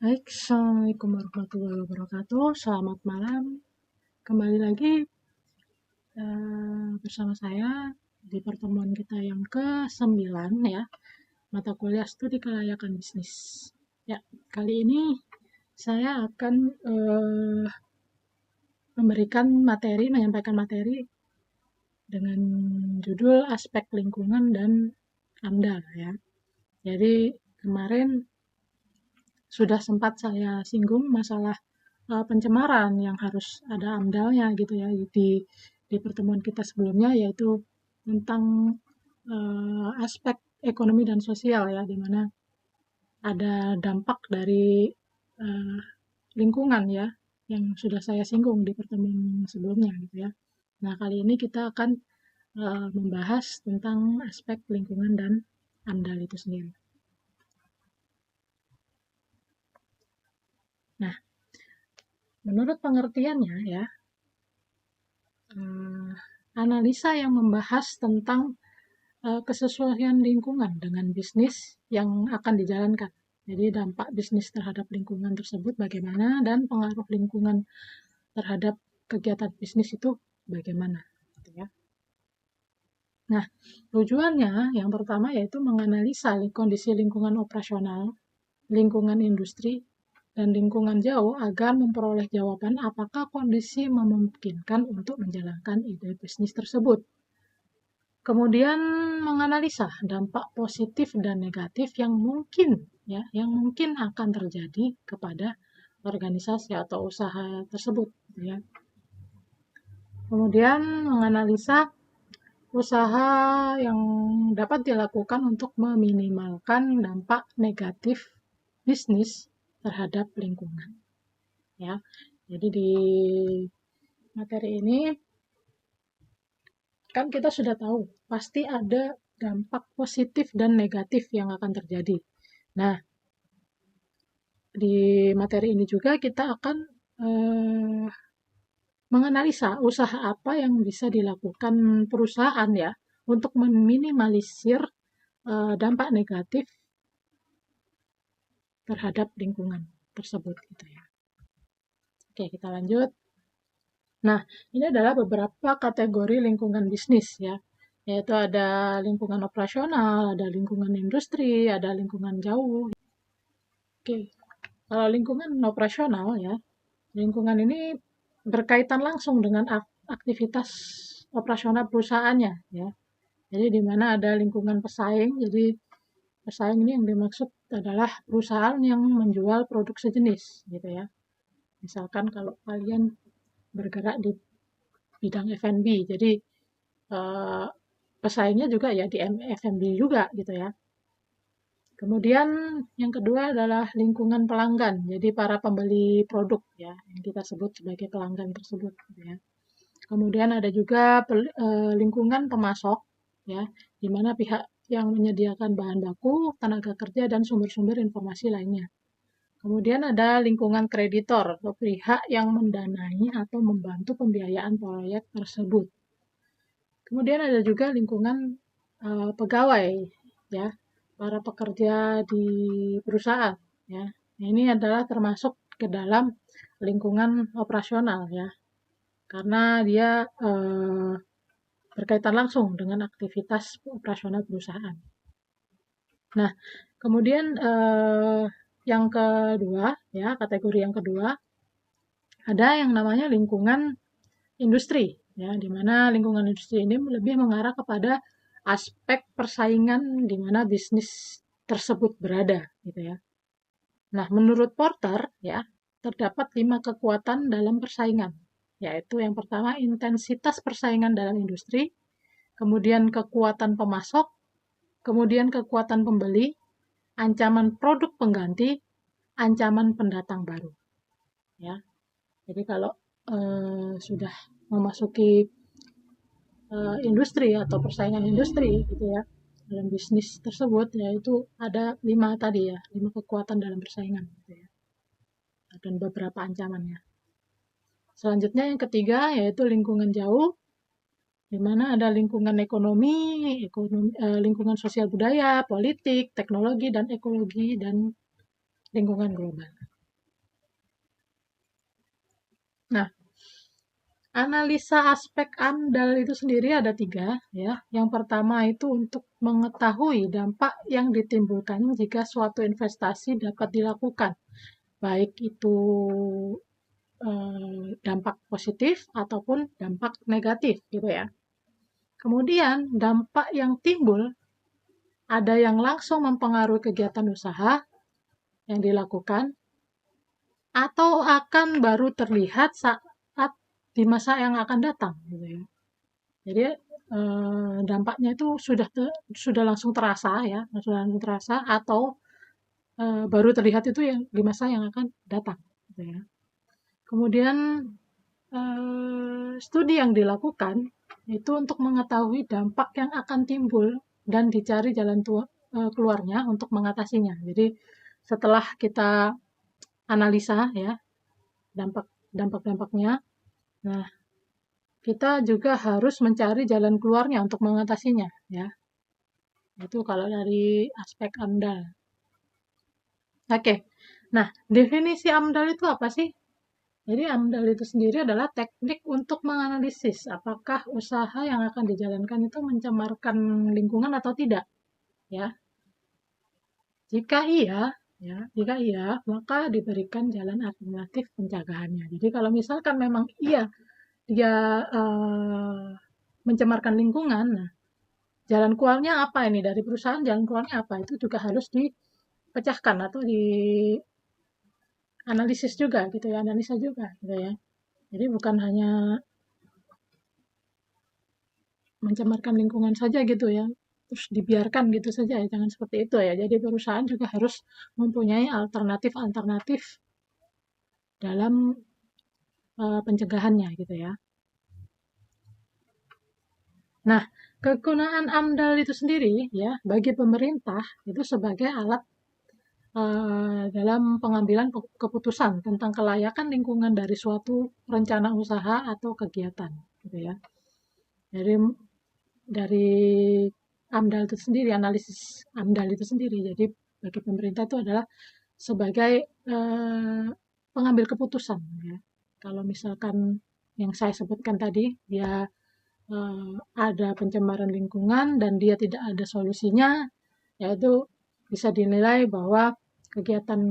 Baik, Assalamualaikum warahmatullahi wabarakatuh. Selamat malam. Kembali lagi bersama saya di pertemuan kita yang ke-9 ya, mata kuliah studi kelayakan bisnis. Ya, kali ini saya akan menyampaikan materi dengan judul aspek lingkungan dan AMDAL ya. Jadi kemarin sudah sempat saya singgung masalah pencemaran yang harus ada AMDAL-nya gitu ya di pertemuan kita sebelumnya, yaitu tentang aspek ekonomi dan sosial ya, di mana ada dampak dari lingkungan ya yang sudah saya singgung di pertemuan sebelumnya gitu ya. Nah, kali ini kita akan membahas tentang aspek lingkungan dan AMDAL itu sendiri. Nah, menurut pengertiannya ya, analisa yang membahas tentang kesesuaian lingkungan dengan bisnis yang akan dijalankan. Jadi dampak bisnis terhadap lingkungan tersebut bagaimana dan pengaruh lingkungan terhadap kegiatan bisnis itu bagaimana. Gitu ya. Nah, tujuannya yang pertama yaitu menganalisa kondisi lingkungan operasional, lingkungan industri, dan lingkungan jauh agar memperoleh jawaban apakah kondisi memungkinkan untuk menjalankan ide bisnis tersebut. Kemudian menganalisa dampak positif dan negatif yang mungkin akan terjadi kepada organisasi atau usaha tersebut ya. Kemudian menganalisa usaha yang dapat dilakukan untuk meminimalkan dampak negatif bisnis terhadap lingkungan ya. Jadi di materi ini kan kita sudah tahu pasti ada dampak positif dan negatif yang akan terjadi. Nah, di materi ini juga kita akan menganalisa usaha apa yang bisa dilakukan perusahaan ya untuk meminimalisir dampak negatif terhadap lingkungan tersebut gitu ya. Oke, kita lanjut. Nah, ini adalah beberapa kategori lingkungan bisnis ya, yaitu ada lingkungan operasional, ada lingkungan industri, ada lingkungan jauh. Oke, kalau lingkungan operasional ya, lingkungan ini berkaitan langsung dengan aktivitas operasional perusahaannya ya. Jadi di mana ada lingkungan pesaing, jadi pesaing ini yang dimaksud adalah perusahaan yang menjual produk sejenis gitu ya. Misalkan kalau kalian bergerak di bidang F&B, jadi pesaingnya juga ya di F&B juga gitu ya. Kemudian yang kedua adalah lingkungan pelanggan, jadi para pembeli produk ya, yang kita sebut sebagai pelanggan tersebut gitu ya. Kemudian ada juga lingkungan pemasok ya, di mana pihak yang menyediakan bahan baku, tenaga kerja, dan sumber-sumber informasi lainnya. Kemudian ada lingkungan kreditor atau pihak yang mendanai atau membantu pembiayaan proyek tersebut. Kemudian ada juga lingkungan pegawai ya, para pekerja di perusahaan ya. Nah, ini adalah termasuk ke dalam lingkungan operasional ya, karena dia berkaitan langsung dengan aktivitas operasional perusahaan. Nah, kemudian yang kedua ya, kategori yang kedua ada yang namanya lingkungan industri ya, di mana lingkungan industri ini lebih mengarah kepada aspek persaingan di mana bisnis tersebut berada gitu ya. Nah, menurut Porter ya, terdapat 5 kekuatan dalam persaingan, yaitu yang pertama intensitas persaingan dalam industri, kemudian kekuatan pemasok, kemudian kekuatan pembeli, ancaman produk pengganti, ancaman pendatang baru. Ya, jadi kalau sudah memasuki industri atau persaingan industri gitu ya dalam bisnis tersebut, yaitu ada 5 tadi ya, 5 kekuatan dalam persaingan gitu ya, dan beberapa ancamannya. Selanjutnya yang ketiga yaitu lingkungan jauh, di mana ada lingkungan ekonomi, lingkungan sosial budaya, politik, teknologi, dan ekologi, dan lingkungan global. Nah, analisa aspek AMDAL itu sendiri ada 3, ya. Yang pertama itu untuk mengetahui dampak yang ditimbulkan jika suatu investasi dapat dilakukan, baik itu dampak positif ataupun dampak negatif, gitu ya. Kemudian dampak yang timbul ada yang langsung mempengaruhi kegiatan usaha yang dilakukan atau akan baru terlihat saat di masa yang akan datang, gitu ya. Jadi dampaknya itu sudah langsung terasa, ya, sudah langsung terasa, atau baru terlihat itu yang di masa yang akan datang, gitu ya. Kemudian studi yang dilakukan itu untuk mengetahui dampak yang akan timbul dan dicari jalan keluarnya untuk mengatasinya. Jadi setelah kita analisa, ya, dampak-dampaknya, nah kita juga harus mencari jalan keluarnya untuk mengatasinya, ya. Itu kalau dari aspek AMDAL. Oke. Nah, definisi AMDAL itu apa sih? Jadi AMDAL itu sendiri adalah teknik untuk menganalisis apakah usaha yang akan dijalankan itu mencemarkan lingkungan atau tidak, ya. Jika iya, maka diberikan jalan alternatif pencegahannya. Jadi kalau misalkan memang iya dia mencemarkan lingkungan, nah jalan keluarnya apa ini dari perusahaan, jalan keluarnya apa, itu juga harus dipecahkan atau dianalisis juga, gitu ya, analisa juga, gitu ya. Jadi bukan hanya mencemarkan lingkungan saja, gitu ya, terus dibiarkan gitu saja, ya, jangan seperti itu, ya. Jadi perusahaan juga harus mempunyai alternatif dalam pencegahannya, gitu ya. Nah, kegunaan AMDAL itu sendiri, ya, bagi pemerintah itu sebagai alat dalam pengambilan keputusan tentang kelayakan lingkungan dari suatu rencana usaha atau kegiatan, gitu ya. Jadi dari AMDAL itu sendiri, analisis AMDAL itu sendiri, jadi bagi pemerintah itu adalah sebagai pengambil keputusan, ya. Kalau misalkan yang saya sebutkan tadi, dia ada pencemaran lingkungan dan dia tidak ada solusinya, yaitu bisa dinilai bahwa kegiatan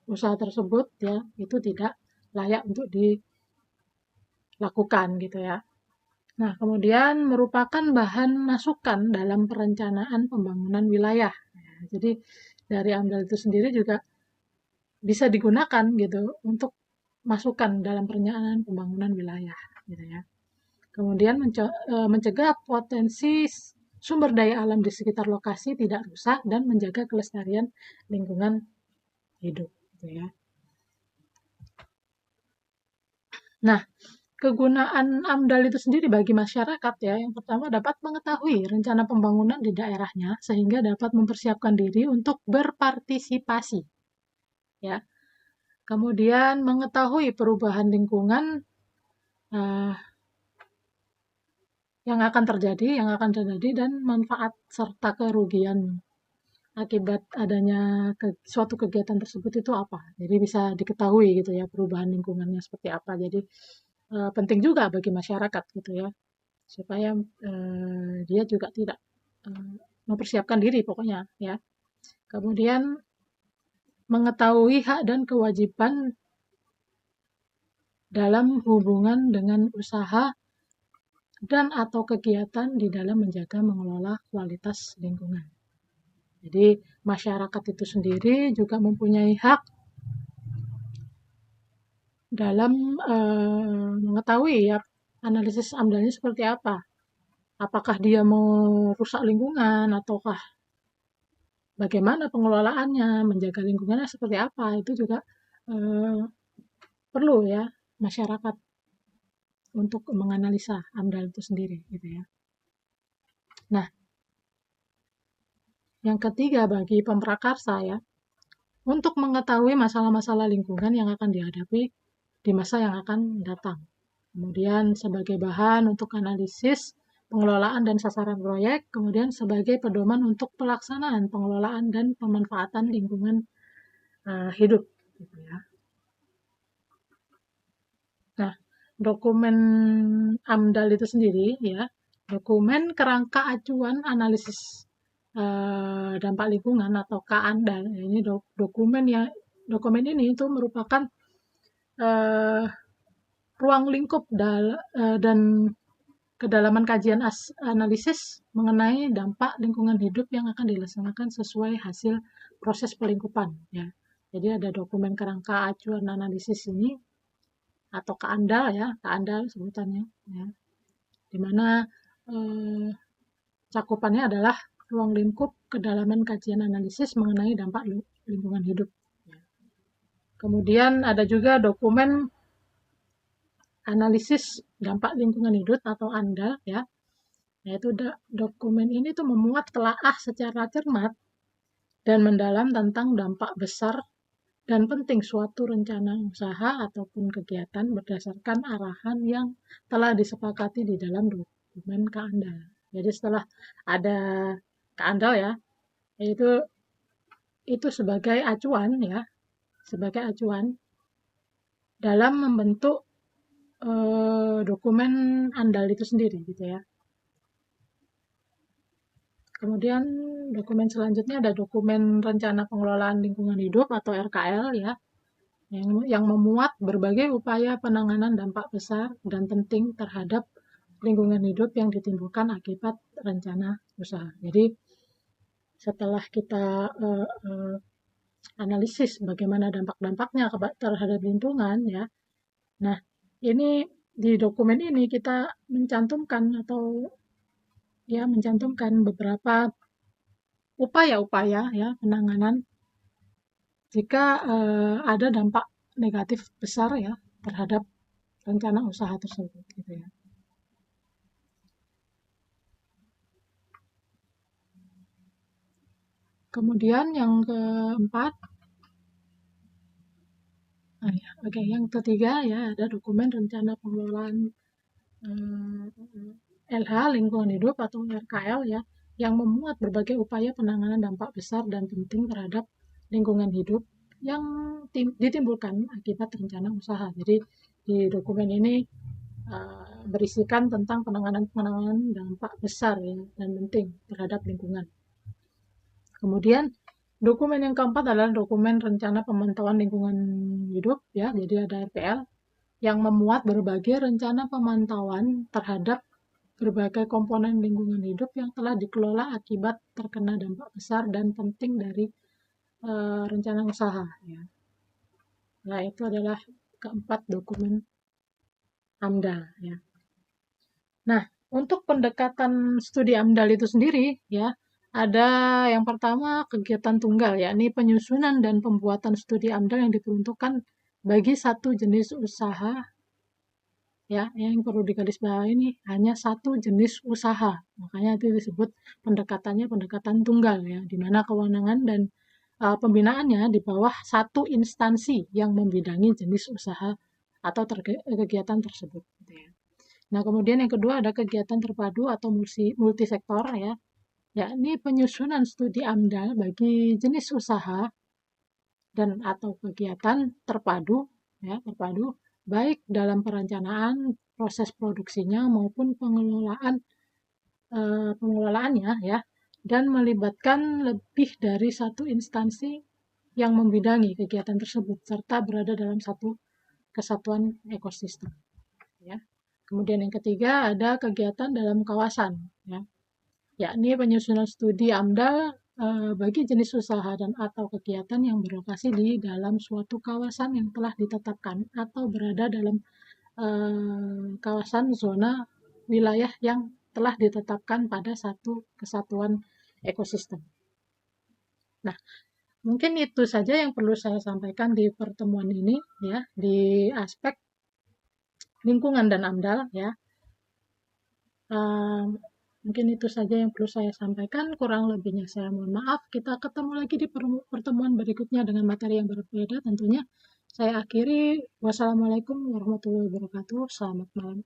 usaha tersebut, ya, itu tidak layak untuk dilakukan, gitu ya. Nah, kemudian merupakan bahan masukan dalam perencanaan pembangunan wilayah. Nah, jadi dari AMDAL itu sendiri juga bisa digunakan gitu untuk masukan dalam perencanaan pembangunan wilayah, gitu ya. Kemudian mencegah potensi sumber daya alam di sekitar lokasi tidak rusak dan menjaga kelestarian lingkungan hidup, gitu ya. Nah, kegunaan AMDAL itu sendiri bagi masyarakat, ya, yang pertama dapat mengetahui rencana pembangunan di daerahnya sehingga dapat mempersiapkan diri untuk berpartisipasi, ya. Kemudian mengetahui perubahan lingkungan uh, yang akan terjadi dan manfaat serta kerugian akibat adanya suatu kegiatan tersebut itu apa. Jadi bisa diketahui, gitu ya, perubahan lingkungannya seperti apa. Jadi penting juga bagi masyarakat, gitu ya, supaya dia juga tidak mempersiapkan diri pokoknya, ya. Kemudian mengetahui hak dan kewajiban dalam hubungan dengan usaha dan atau kegiatan di dalam menjaga mengelola kualitas lingkungan. Jadi masyarakat itu sendiri juga mempunyai hak dalam mengetahui, ya, analisis AMDAL-nya seperti apa. Apakah dia mau rusak lingkungan ataukah bagaimana pengelolaannya, menjaga lingkungannya seperti apa, itu juga perlu, ya, masyarakat untuk menganalisa AMDAL itu sendiri, gitu ya. Nah, yang ketiga bagi pemprakarsa, ya, untuk mengetahui masalah-masalah lingkungan yang akan dihadapi di masa yang akan datang. Kemudian sebagai bahan untuk analisis pengelolaan dan sasaran proyek, kemudian sebagai pedoman untuk pelaksanaan pengelolaan dan pemanfaatan lingkungan hidup, gitu ya. dokumen AMDAL itu sendiri ya, dokumen kerangka acuan analisis dampak lingkungan atau KANDAL. Ini dokumen ini itu merupakan ruang lingkup dan kedalaman kajian analisis mengenai dampak lingkungan hidup yang akan dilaksanakan sesuai hasil proses pelingkupan ya. Jadi ada dokumen kerangka acuan analisis ini atau KANDAL ya, KANDAL sebutannya ya. Di mana cakupannya adalah ruang lingkup kedalaman kajian analisis mengenai dampak lingkungan hidup. Kemudian ada juga dokumen analisis dampak lingkungan hidup atau ANDAL ya. Yaitu dokumen ini tuh memuat telaah secara cermat dan mendalam tentang dampak besar dan penting suatu rencana usaha ataupun kegiatan berdasarkan arahan yang telah disepakati di dalam dokumen KANDAL. Jadi setelah ada KANDAL ya, itu sebagai acuan ya, sebagai acuan dalam membentuk dokumen ANDAL itu sendiri gitu ya. Kemudian dokumen selanjutnya ada dokumen rencana pengelolaan lingkungan hidup atau RKL ya, yang memuat berbagai upaya penanganan dampak besar dan penting terhadap lingkungan hidup yang ditimbulkan akibat rencana usaha. Jadi setelah kita analisis bagaimana dampak-dampaknya terhadap lingkungan ya, nah ini di dokumen ini kita mencantumkan beberapa upaya-upaya ya penanganan jika ada dampak negatif besar ya terhadap rencana usaha tersebut gitu ya. Kemudian yang keempat, yang ketiga ya ada dokumen rencana pengelolaan LH lingkungan hidup atau RKL ya, yang memuat berbagai upaya penanganan dampak besar dan penting terhadap lingkungan hidup yang ditimbulkan akibat rencana usaha. Jadi di dokumen ini berisikan tentang penanganan dampak besar ya, dan penting terhadap lingkungan. Kemudian dokumen yang keempat adalah dokumen rencana pemantauan lingkungan hidup ya, jadi ada RPL yang memuat berbagai rencana pemantauan terhadap berbagai komponen lingkungan hidup yang telah dikelola akibat terkena dampak besar dan penting dari rencana usaha ya. Nah, itu adalah keempat dokumen AMDAL ya. Nah, untuk pendekatan studi AMDAL itu sendiri ya, ada yang pertama kegiatan tunggal ya, ini penyusunan dan pembuatan studi AMDAL yang diperuntukkan bagi satu jenis usaha ya, yang perlu digarisbawahi ini hanya satu jenis usaha. Makanya itu disebut pendekatannya pendekatan tunggal ya, di mana kewenangan dan pembinaannya di bawah satu instansi yang membidangi jenis usaha atau kegiatan tersebut gitu ya. Nah, kemudian yang kedua ada kegiatan terpadu atau multisektor ya, yakni penyusunan studi AMDAL bagi jenis usaha dan atau kegiatan terpadu ya, baik dalam perencanaan proses produksinya maupun pengelolaannya ya, dan melibatkan lebih dari satu instansi yang membidangi kegiatan tersebut serta berada dalam satu kesatuan ekosistem ya. Kemudian yang ketiga ada kegiatan dalam kawasan ya, yakni penyusunan studi AMDAL bagi jenis usaha dan atau kegiatan yang berlokasi di dalam suatu kawasan yang telah ditetapkan atau berada dalam kawasan zona wilayah yang telah ditetapkan pada satu kesatuan ekosistem. Nah, mungkin itu saja yang perlu saya sampaikan di pertemuan ini ya, di aspek lingkungan dan AMDAL ya. Mungkin itu saja yang perlu saya sampaikan, kurang lebihnya saya mohon maaf. Kita ketemu lagi di pertemuan berikutnya dengan materi yang berbeda tentunya. Saya akhiri, wassalamualaikum warahmatullahi wabarakatuh, selamat malam.